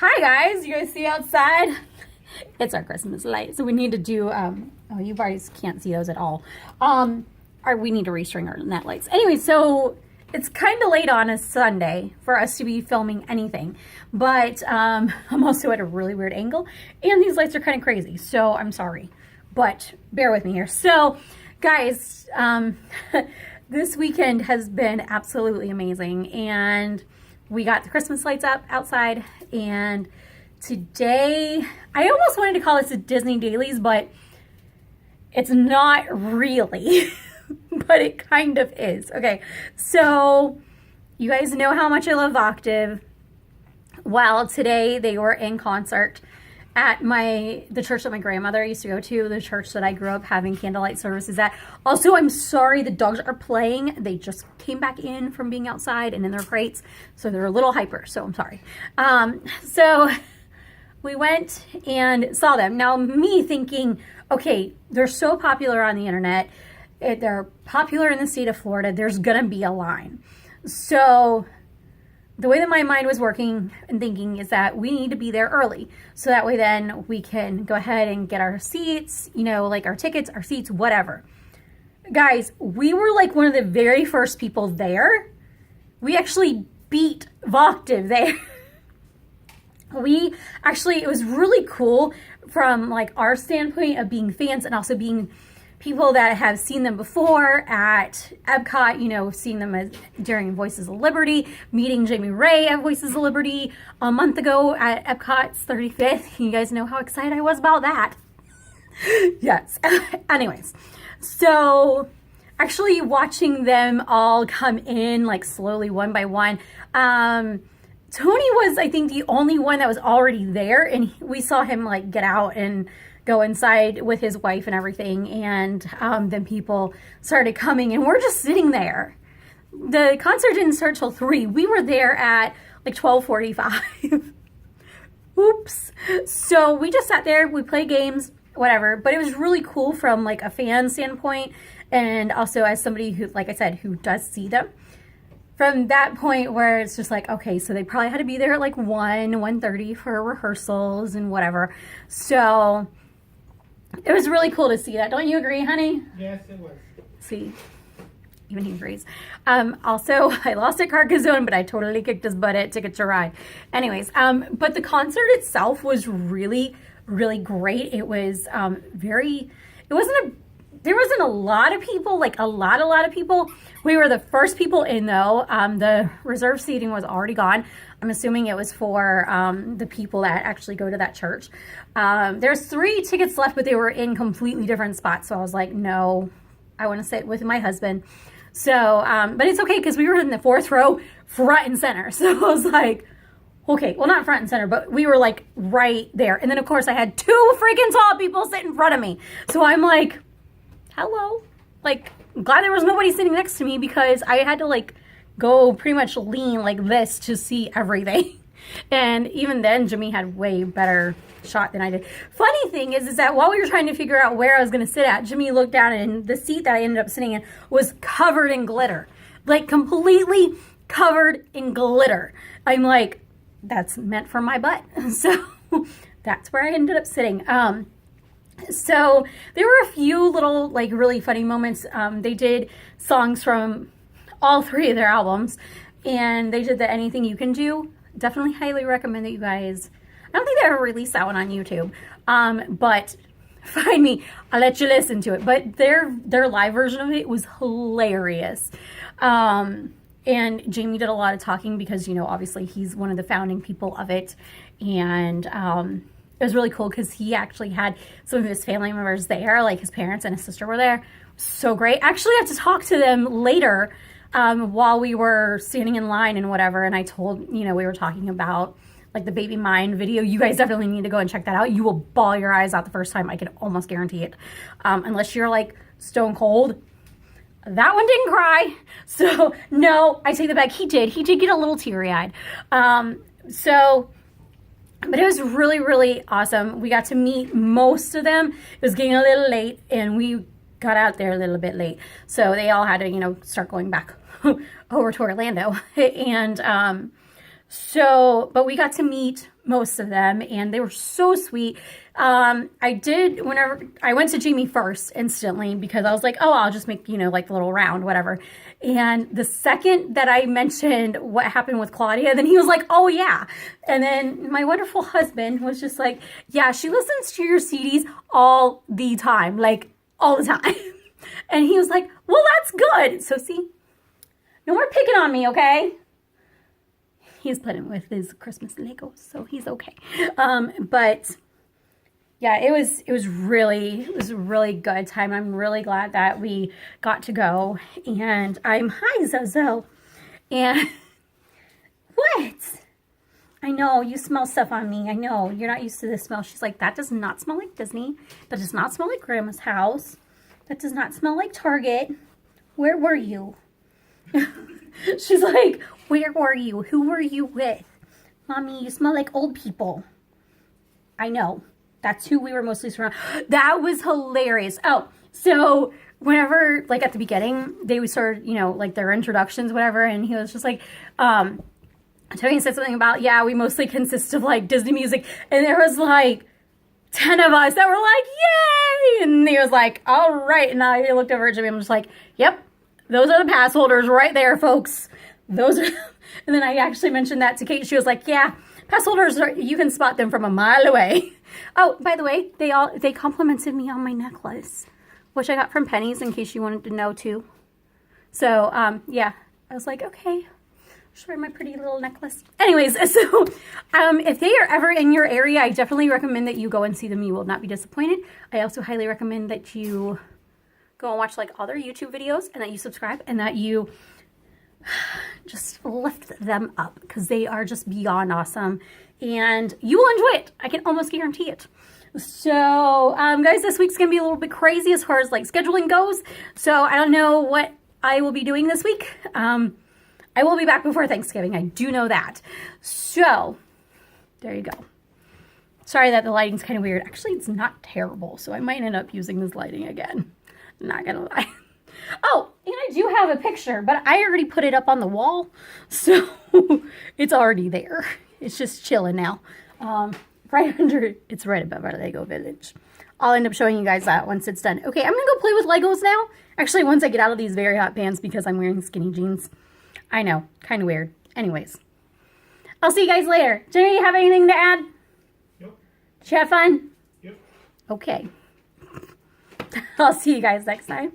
Hi guys, you guys see outside? It's our Christmas light, so we need to do, oh, you guys can't see those at all. We need to restring our net lights. Anyway, so it's kind of late on a Sunday for us to be filming anything, but I'm also at a really weird angle, and these lights are kind of crazy, so I'm sorry, but bear with me here. So, guys, this weekend has been absolutely amazing, and we got the Christmas lights up outside, and today, I almost wanted to call this a Disney Dailies, but it's not really, but it kind of is. Okay, so you guys know how much I love Voctave. Well, today they were in concert at the church that my grandmother used to go to, the church that I grew up having candlelight services at. Also, I'm sorry, the dogs are playing. They just came back in from being outside and in their crates, so they're a little hyper, so I'm sorry. So we went and saw them. Now, me thinking, okay, they're so popular on the internet. They're popular in the state of Florida. There's gonna be a line. So the way that my mind was working and thinking is that we need to be there early. So that way then we can go ahead and get our seats, you know, like our tickets, our seats, whatever. Guys, we were like one of the very first people there. We actually beat Voctave there. It was really cool from like our standpoint of being fans and also being people that have seen them before at Epcot, you know, seen them during Voices of Liberty, meeting Jamie Ray at Voices of Liberty a month ago at Epcot's 35th. You guys know how excited I was about that. Yes. Anyways, so actually watching them all come in like slowly one by one. Tony was, I think, the only one that was already there, and we saw him like get out and go inside with his wife and everything, and then people started coming, and we're just sitting there. The concert didn't start till 3. We were there at like 12:45. Oops. So we just sat there, we played games, whatever, but it was really cool from like a fan standpoint, and also as somebody who, like I said, who does see them. From that point where it's just like, okay, so they probably had to be there at like 1:30 for rehearsals and whatever. So it was really cool to see that. Don't you agree, honey? Yes, it was. See, even he agrees. Also, I lost at Carcassonne, but I totally kicked his butt at Ticket to Ride. Anyways, but the concert itself was really, really great. It was there wasn't a lot of people, like a lot of people. We were the first people in though. The reserve seating was already gone. I'm assuming it was for the people that actually go to that church. There's 3 tickets left, but they were in completely different spots. So I was like, no, I want to sit with my husband. So, but it's okay because we were in the 4th row, front and center. So I was like, okay, well, not front and center, but we were like right there. And then of course I had 2 freaking tall people sit in front of me. So I'm like, hello, like, glad there was nobody sitting next to me because I had to like go pretty much lean like this to see everything. And even then, Jimmy had way better shot than I did. Funny thing is that while we were trying to figure out where I was going to sit at, Jimmy looked down and the seat that I ended up sitting in was covered in glitter, like completely covered in glitter. I'm like, that's meant for my butt. So that's where I ended up sitting. So there were a few little like really funny moments. They did songs from all 3 of their albums, and they did the Anything You Can Do. Definitely highly recommend that you guys, I don't think they ever released that one on YouTube, but find me, I'll let you listen to it. But their live version of it was hilarious. And Jamie did a lot of talking because, you know, obviously he's one of the founding people of it, and it was really cool because he actually had some of his family members there, like his parents and his sister were there. So great. Actually, I had to talk to them later while we were standing in line and whatever. And I told, you know, we were talking about like the Baby Mine video. You guys definitely need to go and check that out. You will bawl your eyes out the first time. I can almost guarantee it. Unless you're like stone cold. That one didn't cry. So no, I take that back. He did get a little teary-eyed. But it was really, really awesome. We got to meet most of them. It was getting a little late, and we got out there a little bit late. So they all had to, you know, start going back over to Orlando. And So, but we got to meet most of them, and they were so sweet. Whenever I went to Jamie first instantly, because I was like, oh, I'll just make, like the little round, whatever. And the second that I mentioned what happened with Claudia, then he was like, oh yeah. And then my wonderful husband was just like, yeah, she listens to your CDs all the time, like all the time. And he was like, well, that's good. So see, no more picking on me, okay? He's playing with his Christmas Legos, so he's okay. But yeah, it was a really good time. I'm really glad that we got to go. And hi Zozo. And what? I know you smell stuff on me. I know you're not used to this smell. She's like, that does not smell like Disney. That does not smell like Grandma's house. That does not smell like Target. Where were you? She's like, where were you? Who were you with? Mommy, you smell like old people. I know. That's who we were mostly surrounded. That was hilarious. Oh, so whenever, like at the beginning, they would start, like their introductions, whatever, and he was just like, Tony said something about, yeah, we mostly consist of like Disney music, and there was like 10 of us that were like, yay! And he was like, all right. And I looked over at Jimmy, I'm just like, yep, those are the pass holders right there, folks. Those are, and then I actually mentioned that to Kate. She was like, yeah, pass holders, you can spot them from a mile away. Oh, by the way, they complimented me on my necklace, which I got from Penny's, in case you wanted to know too. So, yeah, I was like, okay, show my pretty little necklace. Anyways, so, if they are ever in your area, I definitely recommend that you go and see them. You will not be disappointed. I also highly recommend that you go and watch like all their YouTube videos, and that you subscribe, and that you just lift them up, because they are just beyond awesome, and you will enjoy it. I can almost guarantee it. So, guys, this week's gonna be a little bit crazy as far as like scheduling goes. So I don't know what I will be doing this week. I will be back before Thanksgiving. I do know that. So there you go. Sorry that the lighting's kind of weird. Actually, it's not terrible. So I might end up using this lighting again. Not gonna lie. Oh, and I do have a picture, but I already put it up on the wall, so it's already there. It's just chilling now. Right under, it's right above our Lego village. I'll end up showing you guys that once it's done. Okay, I'm gonna go play with Legos now. Actually, once I get out of these very hot pants, because I'm wearing skinny jeans. I know, kind of weird. Anyways, I'll see you guys later. Jimmy, you have anything to add? Yep. Did you have fun? Yep. Okay. I'll see you guys next time.